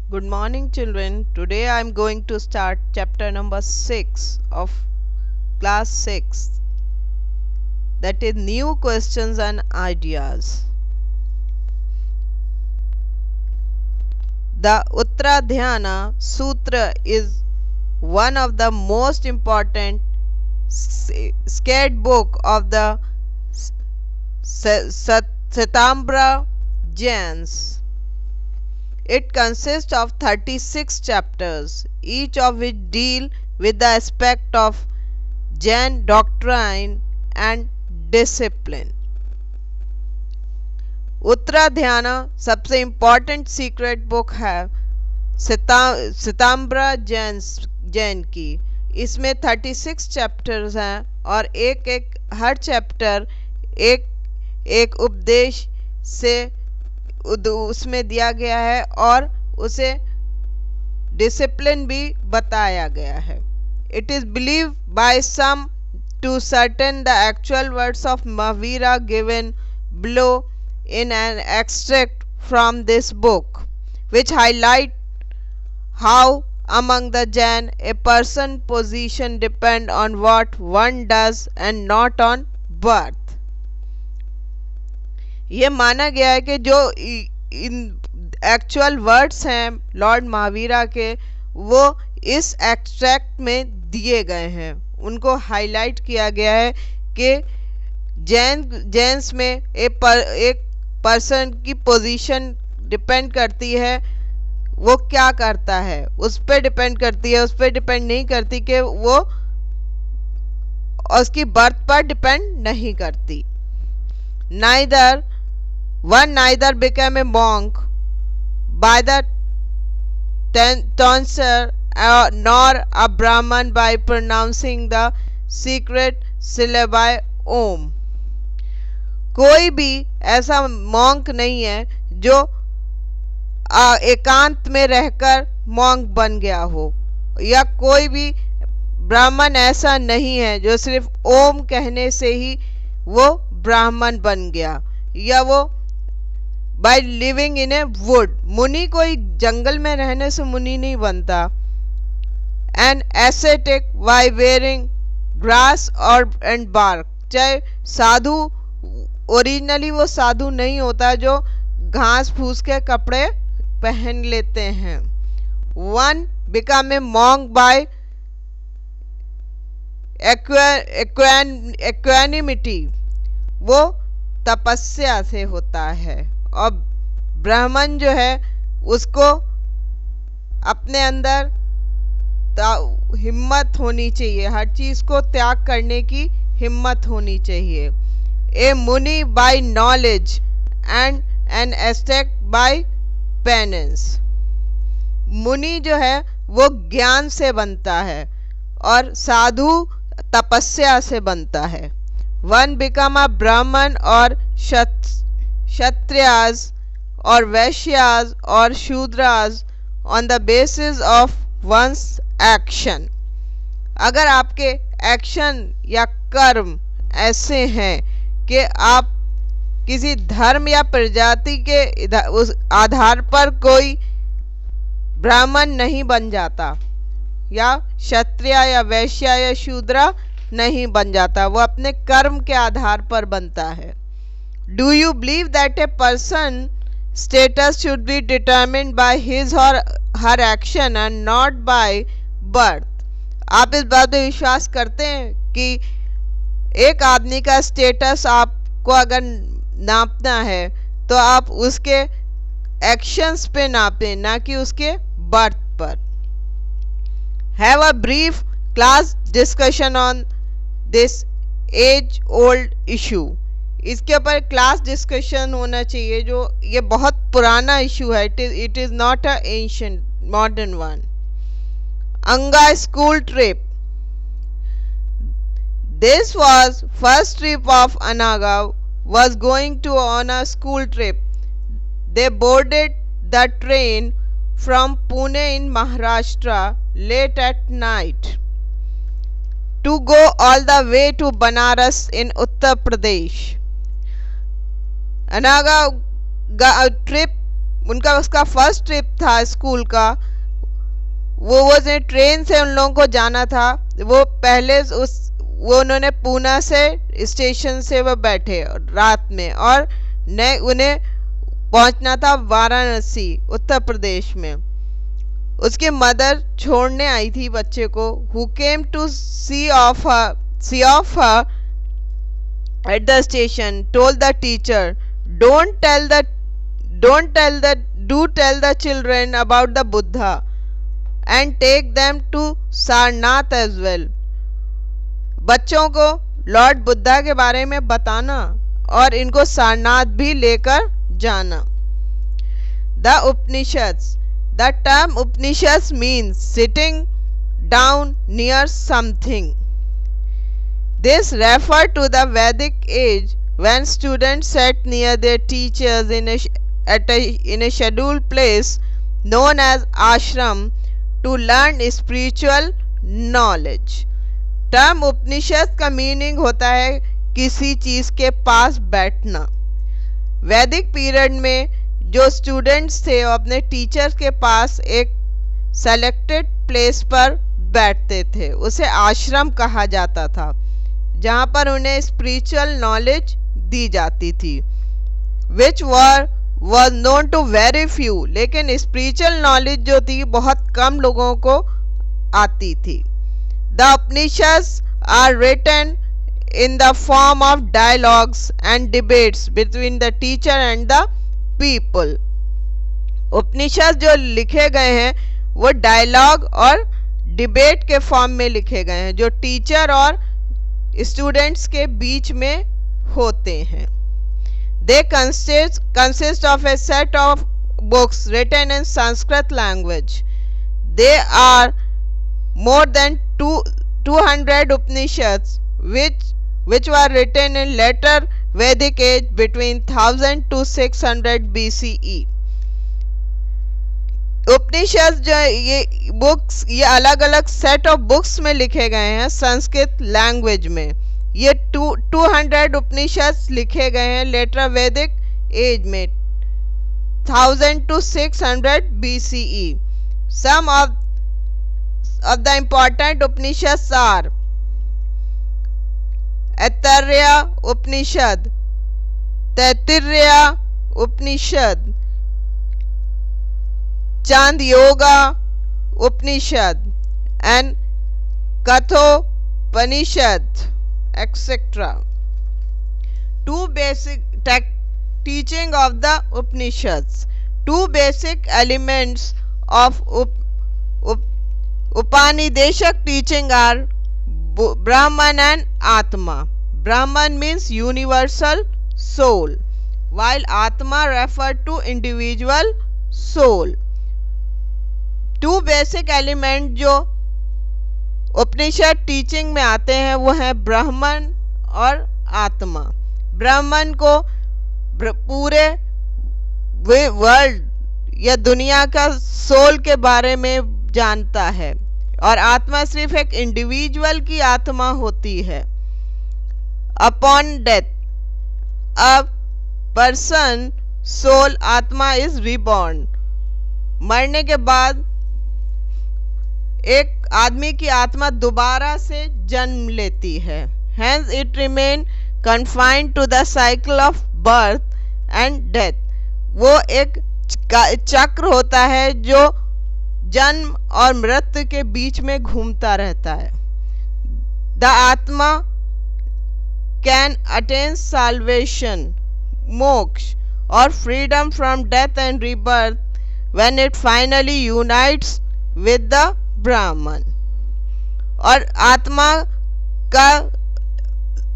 Good morning, children. Today I am going to start chapter number 6 of class 6, that is new questions and ideas. The Uttradhyana Sutra is one of the most important sacred book of the Satambra Jains. It consists of 36 chapters, each of which deal with the aspect of Jain doctrine and discipline. उत्तराध्याना सबसे important secret book है सितंबरा जैन की। इसमें 36 chapters हैं और एक हर chapter एक उपदेश से उसमें दिया गया है और उसे डिसिप्लिन भी बताया गया है। It is believe by some to certain the actual words of Mahavira given below in an extract from this book, which highlight how among the Jain a person's position depend on what one does and not on birth. ये माना गया है कि जो इन actual words हैं Lord Mahavira के, वो इस एक्सट्रैक्ट में दिए गए हैं। उनको हाईलाइट किया गया है कि जैन्स में एक पर्सन की पोजीशन डिपेंड करती है, वो क्या करता है उस पर डिपेंड करती है, उस पर डिपेंड नहीं करती कि वो उसकी बर्थ पर डिपेंड नहीं करती। neither became a monk by the tonsure nor a Brahman by pronouncing the secret syllabi Om. कोई भी ऐसा मॉन्क नहीं है जो एकांत में रहकर मॉन्क बन गया हो, या कोई भी ब्राह्मण ऐसा नहीं है जो सिर्फ ओम कहने से ही वो ब्राह्मण बन गया, या वो by living in a wood. मुनि कोई जंगल में रहने से मुनि नहीं बनता। An ascetic by wearing grass और एंड बार्क। चाहे साधु ओरिजिनली वो साधु नहीं होता जो घास फूस के कपड़े पहन लेते हैं। One become a monk by equanimity, वो तपस्या से होता है। और ब्राह्मण जो है उसको अपने अंदर हिम्मत होनी चाहिए, हर चीज को त्याग करने की हिम्मत होनी चाहिए। ए मुनि by knowledge and an ascetic by penance. मुनि जो है वो ज्ञान से बनता है और साधु तपस्या से बनता है। वन बिकम अ ब्राह्मण और क्षत्रियास और वैश्यास और Shudras on the basis of one's action. अगर आपके एक्शन या कर्म ऐसे हैं कि आप किसी धर्म या प्रजाति के उस आधार पर कोई ब्राह्मण नहीं बन जाता, या क्षत्रिय या वैश्य या शूद्र नहीं बन जाता, वो अपने कर्म के आधार पर बनता है। Do you believe that a person status should be determined by his और her action and not by birth? आप इस बात पे विश्वास करते हैं कि एक आदमी का स्टेटस आपको अगर नापना है तो आप उसके एक्शंस पे नापें, ना कि उसके बर्थ पर। Have a brief class discussion on this age old issue. इसके ऊपर क्लास डिस्कशन होना चाहिए, जो ये बहुत पुराना इशू है। It is not a ancient modern one. अंगा school trip. This was first trip of Anaga was going to on a school trip. They boarded the train from Pune in Maharashtra late at night to go all the way to Banaras in Uttar Pradesh. अनागा trip उनका उसका first trip था school का, वो train से उन लोगों को जाना था। वो पहले वो उन्होंने पूना से स्टेशन से वो बैठे रात में, और उन्हें पहुंचना था वाराणसी उत्तर प्रदेश में। उसकी मदर छोड़ने आई थी बच्चे को, who came to see off her at the station, told the teacher, do tell the children about the Buddha and take them to Sarnath as well. बच्चों को लॉर्ड बुद्धा के बारे में बताना और इनको सारनाथ भी लेकर जाना। The Upanishads. The term Upanishads means sitting down near something. This referred to the Vedic age when students sat near their teachers in a scheduled place known as ashram to learn spiritual knowledge. Term Upanishad का meaning होता है किसी चीज के पास बैठना। वैदिक period में जो स्टूडेंट्स थे वो अपने टीचर्स के पास एक सेलेक्टेड प्लेस पर बैठते थे, उसे आश्रम कहा जाता था, जहाँ पर उन्हें स्पिरिचुअल नॉलेज दी जाती थी। विच was known to very few, लेकिन स्पिरिचुअल नॉलेज जो थी बहुत कम लोगों को आती थी। The Upanishads are written in the form of dialogues and debates between the teacher and the people. उपनिषद जो लिखे गए हैं वो डायलॉग और डिबेट के फॉर्म में लिखे गए हैं, जो टीचर और स्टूडेंट्स के बीच में होते हैं। They consist of a set of books written in Sanskrit language. They are more than 200 Upanishads which were written in later Vedic age between 1000 to 600 BCE. उपनिषद जो ये बुक्स, ये अलग अलग सेट ऑफ बुक्स में लिखे गए हैं संस्कृत लैंग्वेज में। ये 200 उपनिषद लिखे गए हैं लेटर वैदिक एज में 1000 to 600 BCE. Some of the important Upanishads are Aittharya Upanishad, Taittiriya Upanishad, Chandyoga Upanishad, and Kathopanishad, etc. Two basic teaching of the Upanishads. Two basic elements of Upanishadic teaching are Brahman and Atma. Brahman means universal soul, while Atma referred to individual soul. Two basic element जो Upanishad teaching में आते हैं वो है ब्राह्मण और आत्मा। ब्राह्मण को पूरे वर्ल्ड या दुनिया का सोल के बारे में जानता है, और आत्मा सिर्फ एक इंडिविजुअल की आत्मा होती है। Upon death a person soul आत्मा इज रिबॉर्न। मरने के बाद एक आदमी की आत्मा दोबारा से जन्म लेती है। Hence it remain confined to the cycle of birth and death. वो एक चक्र होता है जो जन्म और मृत्यु के बीच में घूमता रहता है। The Atma can attain salvation, moksha or freedom from death and rebirth when it finally unites with the ब्राह्मण। और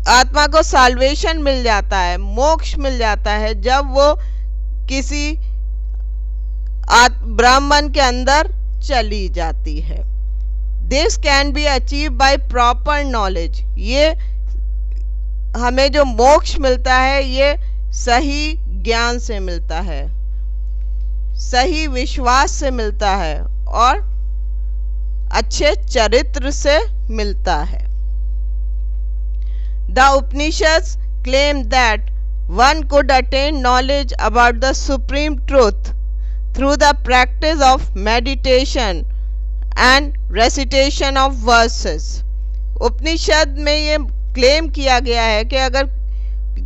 आत्मा को साल्वेशन मिल जाता है, मोक्ष मिल जाता है जब वो किसी ब्राह्मण के अंदर चली जाती है। This can be achieve by proper knowledge. ये हमें जो मोक्ष मिलता है ये सही ज्ञान से मिलता है, सही विश्वास से मिलता है और अच्छे चरित्र से मिलता है। The Upanishads claim that one could attain knowledge about the supreme truth through the practice of meditation and recitation of verses. उपनिषद में ये क्लेम किया गया है कि अगर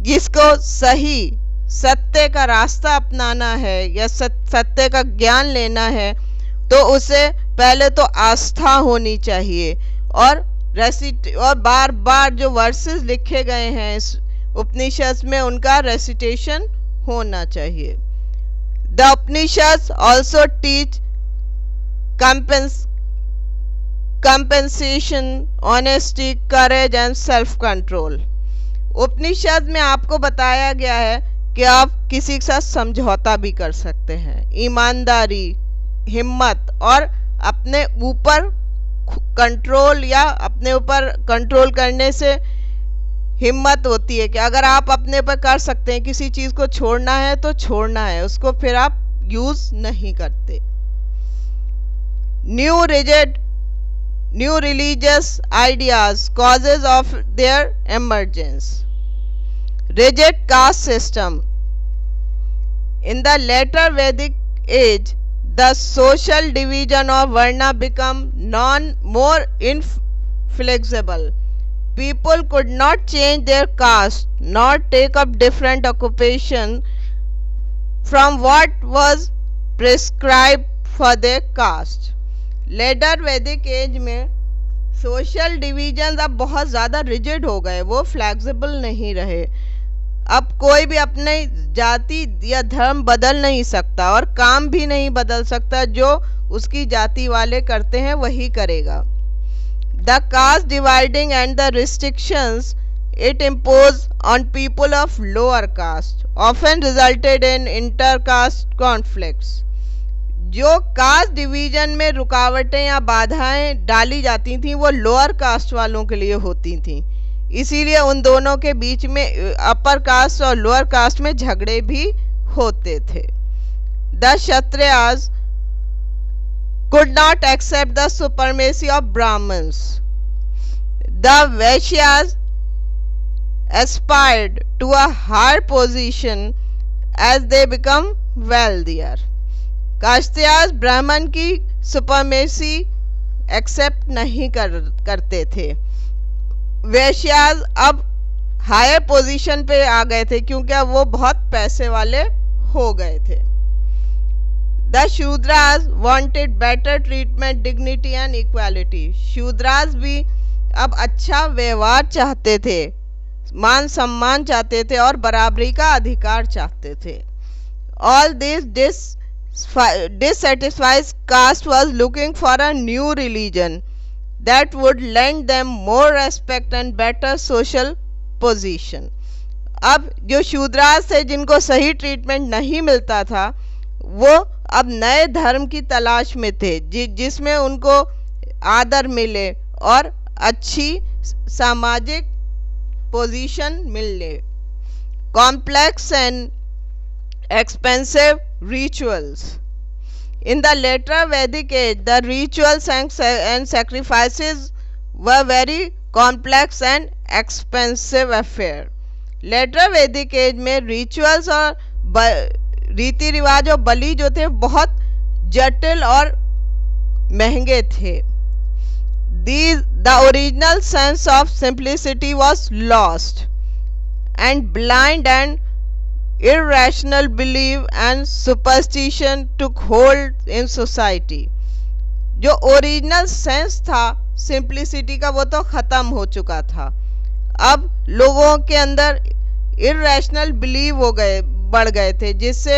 जिसको सही सत्य का रास्ता अपनाना है या सत्य का ज्ञान लेना है तो उसे पहले तो आस्था होनी चाहिए और बार बार जो वर्सेस लिखे गए हैं इस उपनिषद में उनका रेसिटेशन होना चाहिए. The Upanishad also teach compensation, honesty, courage and self control. उपनिषद में आपको बताया गया है कि आप किसी के साथ समझौता भी कर सकते हैं. ईमानदारी, हिम्मत और अपने ऊपर कंट्रोल या अपने ऊपर कंट्रोल करने से हिम्मत होती है कि अगर आप अपने पर कर सकते हैं किसी चीज़ को छोड़ना है तो छोड़ना है, उसको फिर आप यूज़ नहीं करते. New religious ideas causes of their emergence. Rigid caste system. In the later Vedic age, the social division of Varna became more inflexible. People could not change their caste nor take up different occupation from what was prescribed for their caste. Later Vedic age में social division अब बहुत ज़्यादा rigid हो गए, वो flexible नहीं रहे. अब कोई भी अपने जाति या धर्म बदल नहीं सकता और काम भी नहीं बदल सकता. जो उसकी जाति वाले करते हैं वही करेगा. The caste dividing and the restrictions it impose on people of lower caste often resulted in inter caste conflicts. जो कास्ट डिवीजन में रुकावटें या बाधाएं डाली जाती थीं वो लोअर कास्ट वालों के लिए होती थीं, इसीलिए उन दोनों के बीच में अपर कास्ट और लोअर कास्ट में झगड़े भी होते थे. The Kshatriyas could not accept the supremacy of Brahmins. The Vaishyas aspired to a higher position as they become wealthier. कास्टियास ब्राह्मण की सुपरमेसी एक्सेप्ट नहीं करते थे. वैश्यास अब हायर पोजीशन पे आ गए थे क्योंकि अब वो बहुत पैसे वाले हो गए थे. The Shudras wanted better treatment, dignity and equality. Shudras भी अब अच्छा व्यवहार चाहते थे, मान सम्मान चाहते थे और बराबरी का अधिकार चाहते थे. All this dissatisfied caste was looking for a new religion that would lend them more respect and better social position. अब जो शूद्रास थे जिनको सही ट्रीटमेंट नहीं मिलता था वो अब नए धर्म की तलाश में थे जिसमें उनको आदर मिले और अच्छी सामाजिक पोजीशन मिले. Complex and expensive rituals. In the later Vedic age, the rituals and sacrifices were very complex and expensive affair. Later Vedic age में rituals और रीति रिवाज और बलि जो थे बहुत जटिल और महंगे थे. The original sense of simplicity was lost, and blind and irrational belief and superstition took hold in society. जो ओरिजिनल सेंस था सिंप्लिसिटी का वो तो ख़त्म हो चुका था. अब लोगों के अंदर इरेशनल बिलीव बढ़ गए थे जिससे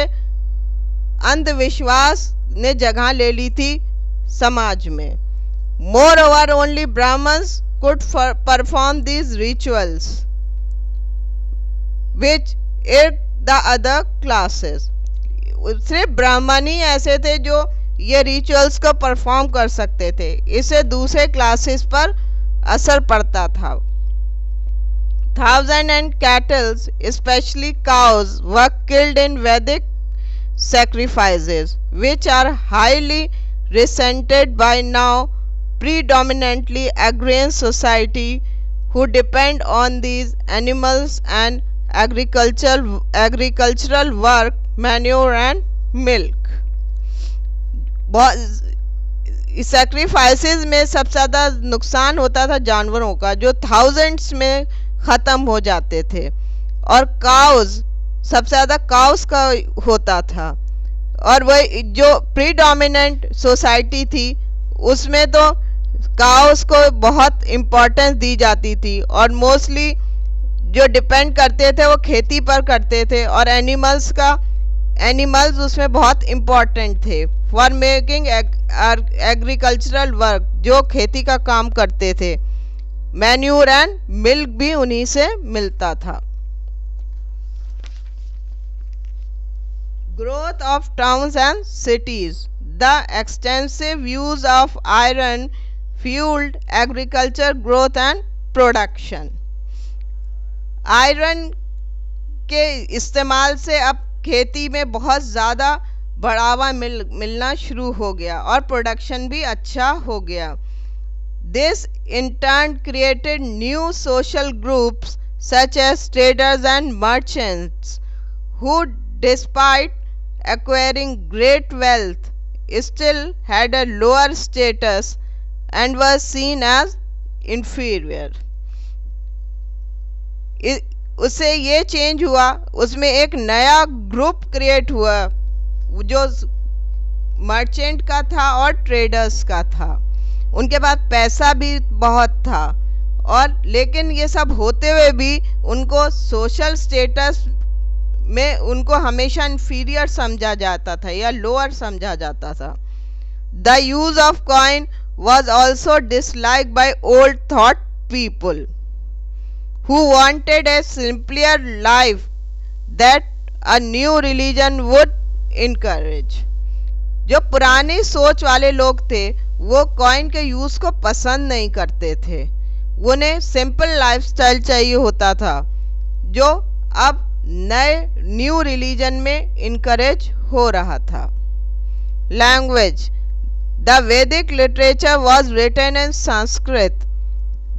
अंधविश्वास ने जगह ले ली थी समाज में. Moreover only Brahmins could perform these rituals which it the other classes. सिर्फ ब्राह्मण ही ऐसे थे जो ये रिचुअल्स को परफॉर्म कर सकते थे, इससे दूसरे क्लासेस पर असर पड़ता था. Thousands and cattle, especially cows, were killed in Vedic sacrifices, which are highly resented by now predominantly agrarian society who depend on these animals and agricultural work, manure and milk. बहुत sacrifices में सबसे ज़्यादा नुकसान होता था जानवरों का, जो थाउजेंड्स में ख़त्म हो जाते थे। और काउस, सबसे ज़्यादा काउस का होता था। और वही जो प्रीडोमिनेंट सोसाइटी थी उसमें तो काउस को बहुत इम्पोर्टेंस दी जाती थी, और मोस्टली जो डिपेंड करते थे वो खेती पर करते थे, और एनिमल्स उसमें बहुत इम्पोर्टेंट थे फॉर मेकिंग एग्रीकल्चरल वर्क, जो खेती का काम करते थे। मैन्यूर एंड मिल्क भी उन्हीं से मिलता था। Growth of towns and cities, the extensive use of iron fuelled agriculture growth and production. Iron के इस्तेमाल से अब खेती में बहुत ज़्यादा बढ़ावा मिलना शुरू हो गया, और प्रोडक्शन भी अच्छा हो गया। This in turn created new social groups such as traders and merchants who despite acquiring great wealth still had a lower status and was seen as inferior. उससे ये चेंज हुआ, उसमें एक नया ग्रुप क्रिएट हुआ जो मर्चेंट का था और ट्रेडर्स का था। उनके पास पैसा भी बहुत था, और लेकिन ये सब होते हुए भी उनको सोशल स्टेटस में उनको हमेशा इन्फीरियर समझा जाता था या लोअर समझा जाता था। The use of coin was also dislike by old thought people who wanted a simpler life that a new religion would encourage. जो पुरानी सोच वाले लोग थे वो कॉइन के यूज को पसंद नहीं करते थे, उन्हें सिंपल लाइफस्टाइल चाहिए होता था, जो अब नए न्यू रिलीजन में इनकरेज हो रहा था। Language, the Vedic literature was written in Sanskrit.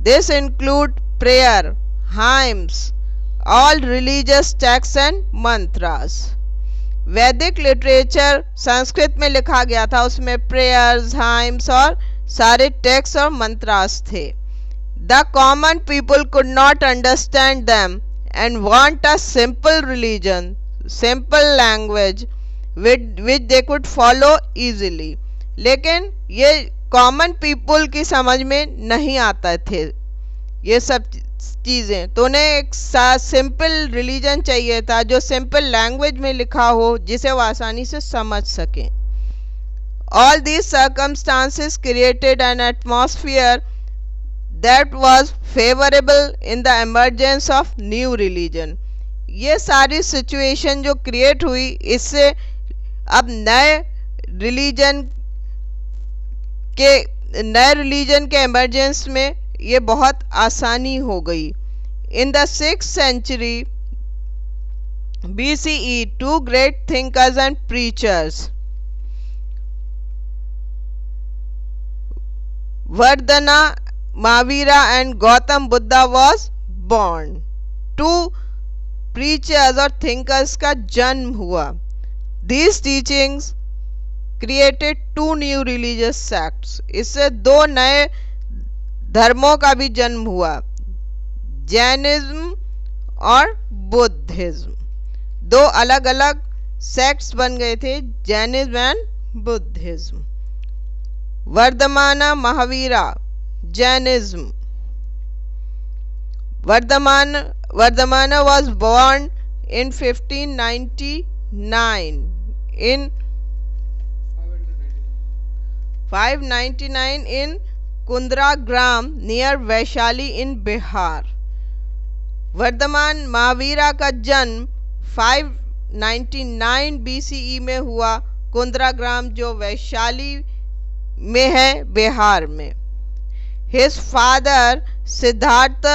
This include prayer, hymns, all religious texts and mantras. Vedic literature Sanskrit में लिखा गया था, उसमें प्रेयर्स, हाइम्स और सारे टेक्स्ट और मंत्रास थे। The common people could not understand them and want a simple religion, simple language which they could follow easily. लेकिन ये कॉमन पीपल की समझ में नहीं आता थे ये सब चीज़ें, तो उन्हें एक सिंपल रिलीजन चाहिए था जो सिंपल लैंग्वेज में लिखा हो, जिसे वो आसानी से समझ सकें। All these circumstances created an atmosphere that was favourable in the emergence of new religion. ये सारी सिचुएशन जो क्रिएट हुई, इससे अब नए रिलीजन के एमरजेंस में ये बहुत आसानी हो गई। In the 6th century BCE, two great thinkers and preachers, Vardhana Mahavira and Gautam Buddha was born. Two preachers और thinkers का जन्म हुआ। These teachings created two new religious sects. इससे दो नए धर्मों का भी जन्म हुआ, जैनिज्म और बुद्धिज्म। दो अलग अलग सेक्ट्स बन गए थे, Jainism and Buddhism. Vardhamana Mahavira, Jainism. Vardhamana was born in 1599 in 599 in Kundagrama near Vaishali in Bihar. Vardhaman Mahavira का जन्म 599 BCE में हुआ, कुंद्राग्राम जो वैशाली में है बिहार में। His father Siddhartha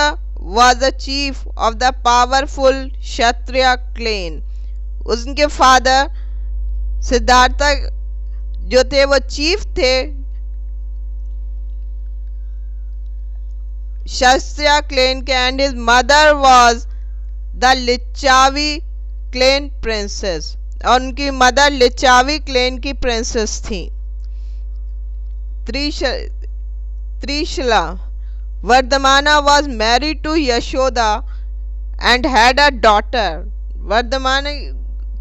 was the chief of the powerful Kshatriya clan. उनके फादर सिद्धार्थ जो थे वो चीफ थे क्षत्रिय क्लैन के, and his mother was the Lichchhavi clan princess, और उनकी मदर लिच्चावी क्लैन की प्रिंसेस थी। Trish- Trishla. Vardhamana was married to Yashoda and had a daughter. Vardhaman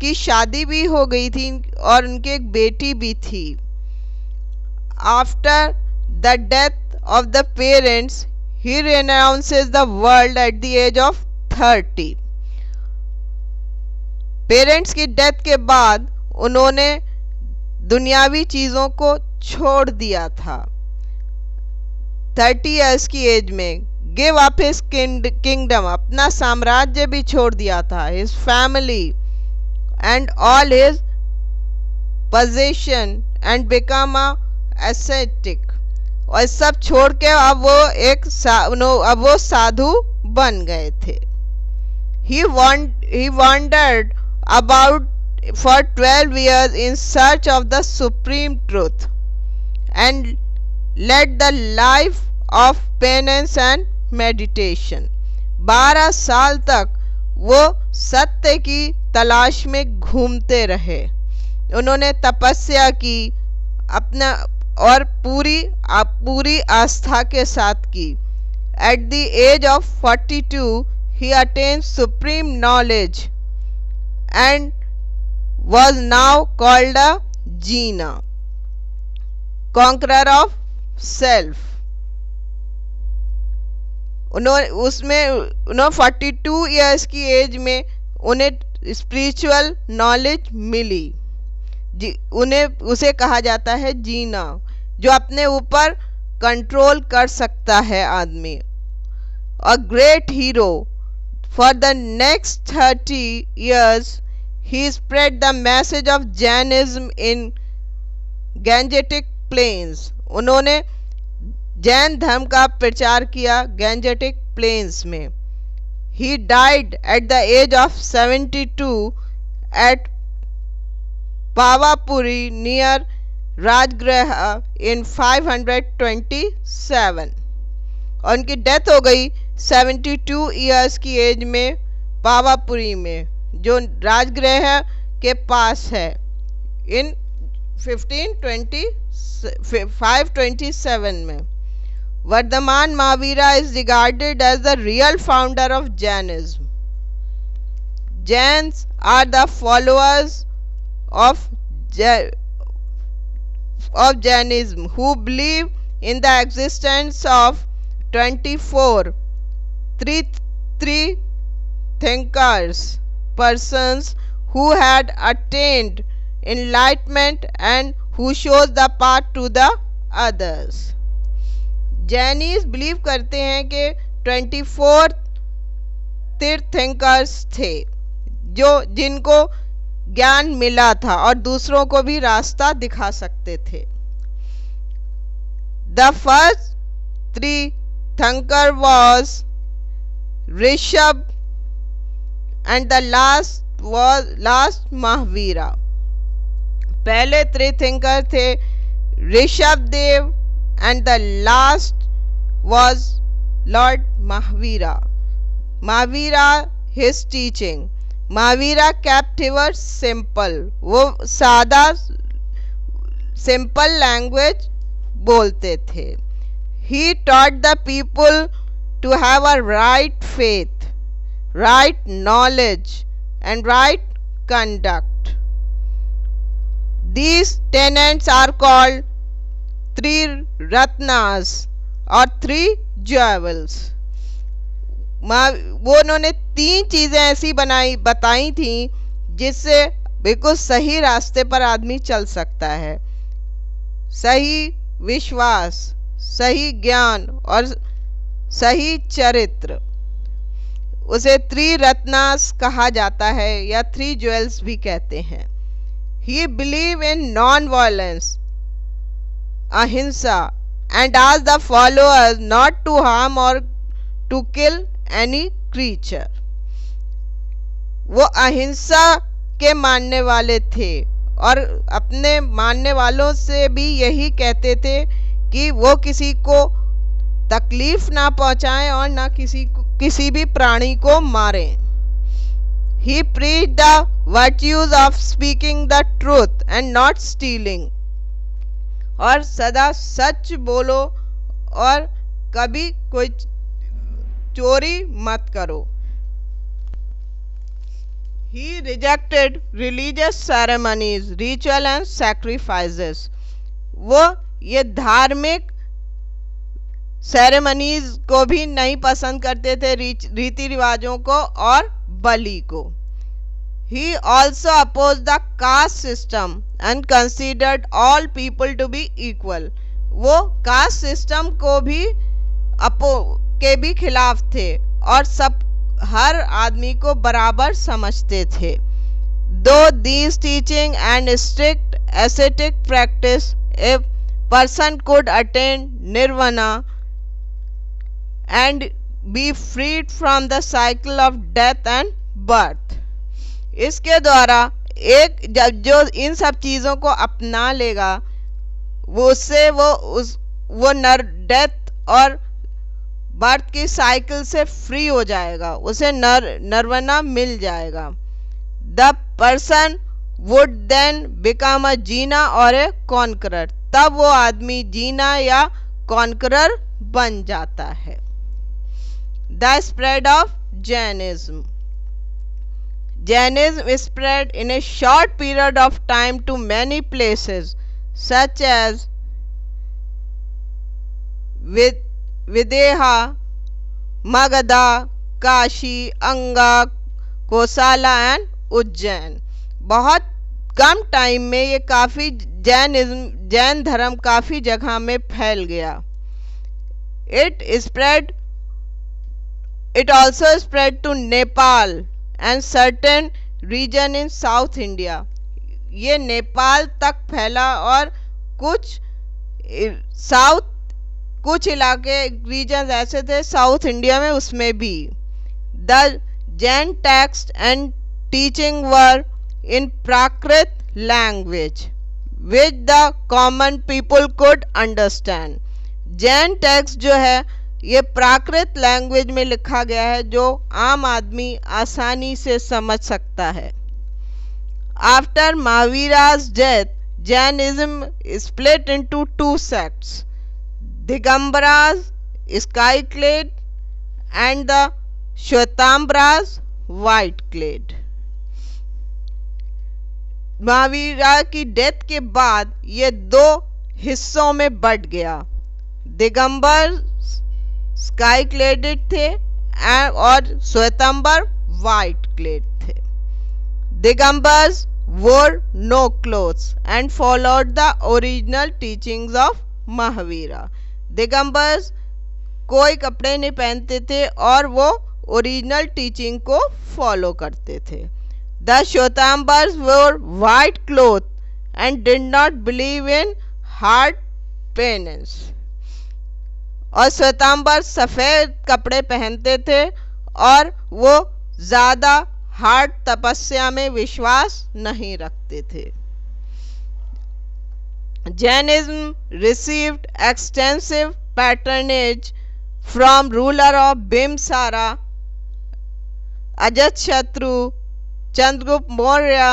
की शादी भी हो गई थी और उनकी एक बेटी भी थी. After the death of the parents, he renounces the world at the age of 30. Parents की डेथ के बाद उन्होंने दुनियावी चीज़ों को छोड़ दिया था 30 ईयर्स की एज में. गिव अप हिज किंगडम, अपना साम्राज्य भी छोड़ दिया था. His family and all his position and become a ascetic. और सब छोड़ के अब वो साधु बन गए थे. He wandered about for 12 years in search of the supreme truth and led the life of penance and meditation. 12 साल तक वो सत्य की तलाश में घूमते रहे. उन्होंने तपस्या की अपना और पूरी आस्था के साथ की. At the age of 42, he attained supreme knowledge and was now called a Jina, conqueror of self. उन्होंने 42 ईयर्स की एज में उन्हें स्पिरिचुअल नॉलेज मिली. उसे कहा जाता है जीना, जो अपने ऊपर कंट्रोल कर सकता है आदमी. A great hero. For the next 30 years, he spread the message of Jainism in Gangetic Plains. उन्होंने जैन धर्म का प्रचार किया गैंजेटिक प्लेन्स में. He died at the age of 72 at Pavapuri near Rajgriha in 527. और उनकी डेथ हो गई 72 ईयर्स की एज में पावापुरी में, जो राजगृह के पास है, इन 527 में. Vardhaman Mahavira is regarded as the real founder of Jainism. Jains are the followers of Jainism who believe in the existence of 24 three thinkers, persons who had attained enlightenment and who shows the path to the others. Jains believe करते हैं कि 24 तीर्थंकर्स थे जिनको ज्ञान मिला था और दूसरों को भी रास्ता दिखा सकते थे. The first tirthankara was Rishabh and the last Mahavira. पहले तीर्थंकर थे Rishabh Dev and the last was Lord Mahavira. Mahavira, his teaching. Mahavira kept it simple. वो सादा simple language बोलते थे. He taught the people to have a right faith, right knowledge and right conduct. These tenets are called three ratnas और 3 jewels. वो उन्होंने 3 चीज़ें ऐसी बताई थी जिससे बिल्कुल सही रास्ते पर आदमी चल सकता है. सही विश्वास, सही ज्ञान और सही चरित्र. उसे 3 रत्नास कहा जाता है या 3 ज्वेल्स भी कहते हैं. ही बिलीव इन नॉन वायलेंस, अहिंसा, and ask the followers not to harm or to kill any creature. वो अहिंसा के मानने वाले थे और अपने मानने वालों से भी यही कहते थे कि वो किसी को तकलीफ ना पहुंचाएं और ना किसी भी प्राणी को मारें. He preached the virtues of speaking the truth and not stealing. और सदा सच बोलो और कभी कोई चोरी मत करो। He rejected religious ceremonies, ritual and sacrifices. वो ये धार्मिक सेरेमनीज को भी नहीं पसंद करते थे, रीति रिवाजों को और बलि को। He also opposed the caste system and considered all people to be equal. वो कास्ट सिस्टम को भी के भी खिलाफ थे और सब हर आदमी को बराबर समझते थे। Though these teaching and strict ascetic practice, a person could attain nirvana and be freed from the cycle of death and birth. इसके द्वारा एक जब जो इन सब चीज़ों को अपना लेगा वो उससे वो डेथ और बर्थ की साइकिल से फ्री हो जाएगा, उसे नर्वना मिल जाएगा। The person would then become a jina और ए कॉन्करर, तब वो आदमी जीना या कॉन्करर बन जाता है। The spread of Jainism. Jainism spread in a short period of time to many places such as Videha, Magadha, Kashi, Anga, Kosala and Ujjain। बहुत कम time में ये काफ़ी जैन धर्म काफ़ी जगह में फैल गया। It also spread to Nepal and certain region in South India। ये नेपाल तक फैला और कुछ इलाके रीजन ऐसे थे साउथ इंडिया में, उसमें भी। The Jain text and teaching were in Prakrit language which the common people could understand. Jain text जो है ये प्राकृत लैंग्वेज में लिखा गया है जो आम आदमी आसानी से समझ सकता है। After Mahavira's death, Jainism split into two sects, Digambaras sky clad and the Shvetambaras white clad. Mahavira की डेथ के बाद ये दो हिस्सों में बट गया। दिगंबर स्काई क्लेडेड थे और श्वेतांबर व्हाइट क्लेड थे। Digambars wore no clothes and followed the original teachings of Mahavira. Digambars कोई कपड़े नहीं पहनते थे और वो ओरिजिनल टीचिंग को फॉलो करते थे। The Shvetambaras wore white cloth and did not believe in hard penance। और श्वेतांबर सफ़ेद कपड़े पहनते थे और वो ज़्यादा हार्ड तपस्या में विश्वास नहीं रखते थे। Jainism received extensive patronage from ruler of Bimsara, Ajatashatru, Chandragupta Maurya.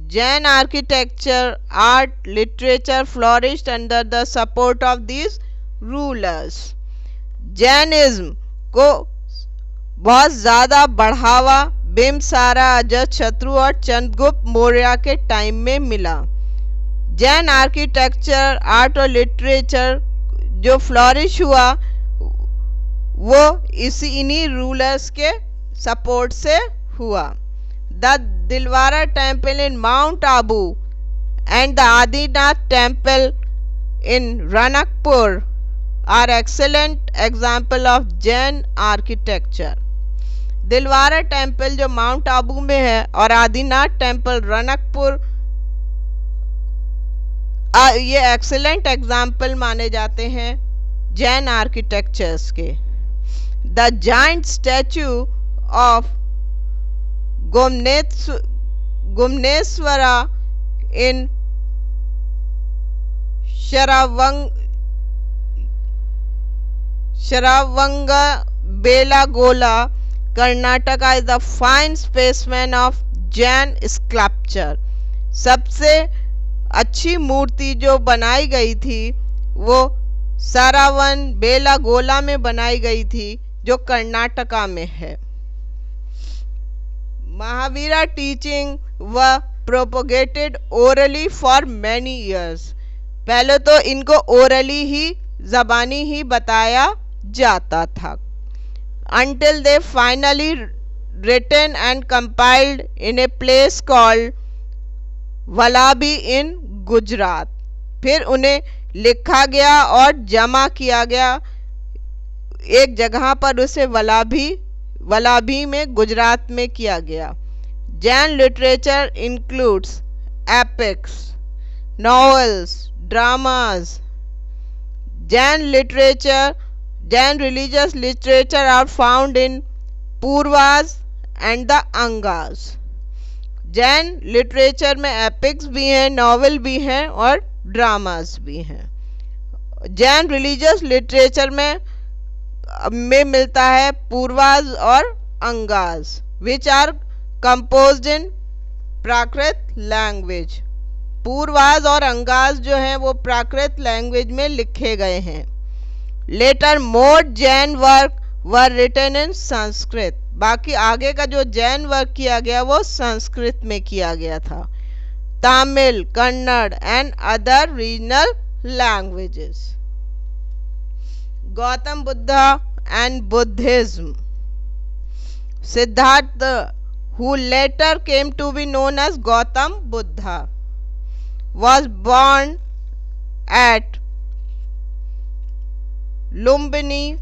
Jain architecture, art, literature flourished under the support of these rulers। Jainism को बहुत ज़्यादा बढ़ावा बिम्सारा, अजातशत्रु और चंद्रगुप्त मौर्य के टाइम में मिला। जैन आर्किटेक्चर, आर्ट और लिटरेचर जो फ्लॉरिश हुआ वो इन्हीं रूलर्स के सपोर्ट से हुआ। The Dilwara temple in mount Abu and the Adinath temple in Ranakpur are excellent example of Jain architecture। Dilwara temple जो माउंट आबू में है और आदिनाथ टेम्पल रनकपुर ये एक्सेलेंट एग्जाम्पल माने जाते हैं जैन आर्किटेक्चर्स के। The giant statue of Gomateshwara in Shravanga Karnataka is the fine specimen of Jain sculpture। सबसे अच्छी मूर्ति जो बनाई गई थी वो सारावन बेलागोला में बनाई गई थी, जो कर्नाटका में है। महावीरा टीचिंग व propagated orally for many years. पहले तो इनको ओरली ही, जबानी ही बताया जाता था। Until they finally written and compiled in a place called वलाबी इन गुजरात। फिर उन्हें लिखा गया और जमा किया गया एक जगह पर, उसे वलाबी में गुजरात में किया गया। Jain literature includes epics, novels, dramas. Jain religious literature are found in Purvas and the Angas. Jain literature में एपिक्स भी हैं, नॉवेल भी हैं और ड्रामास भी हैं। जैन रिलीजियस लिटरेचर में मिलता है पूर्वाज और Angas, which are composed in Prakrit language. Purvas और अंगास जो हैं वो प्राकृत लैंग्वेज में लिखे गए हैं। Later more Jain work were written in Sanskrit. बाकी आगे का जो जैन वर्क किया गया वो संस्कृत में किया गया था। Tamil, Kannada and other regional languages. Gautam Buddha and Buddhism. Siddharth, who later came to be known as Gautam Buddha, was born at Lumbini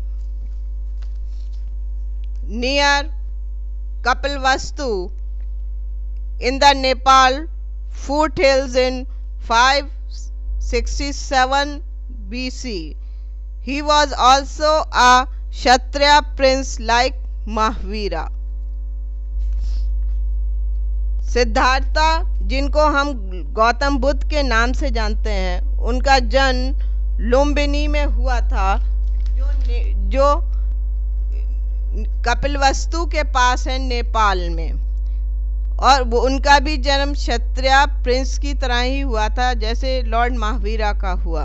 near Kapilvastu in the Nepal foothills in 567 BC. He was also a Kshatriya prince like Mahavira. Siddhartha, जिनको हम गौतम बुद्ध के नाम से जानते हैं, उनका जन्म लुम्बिनी में हुआ था, जो कपिलवस्तु के पास है नेपाल में। और उनका भी जन्म क्षत्रिय प्रिंस की तरह ही हुआ था, जैसे लॉर्ड महावीरा का हुआ।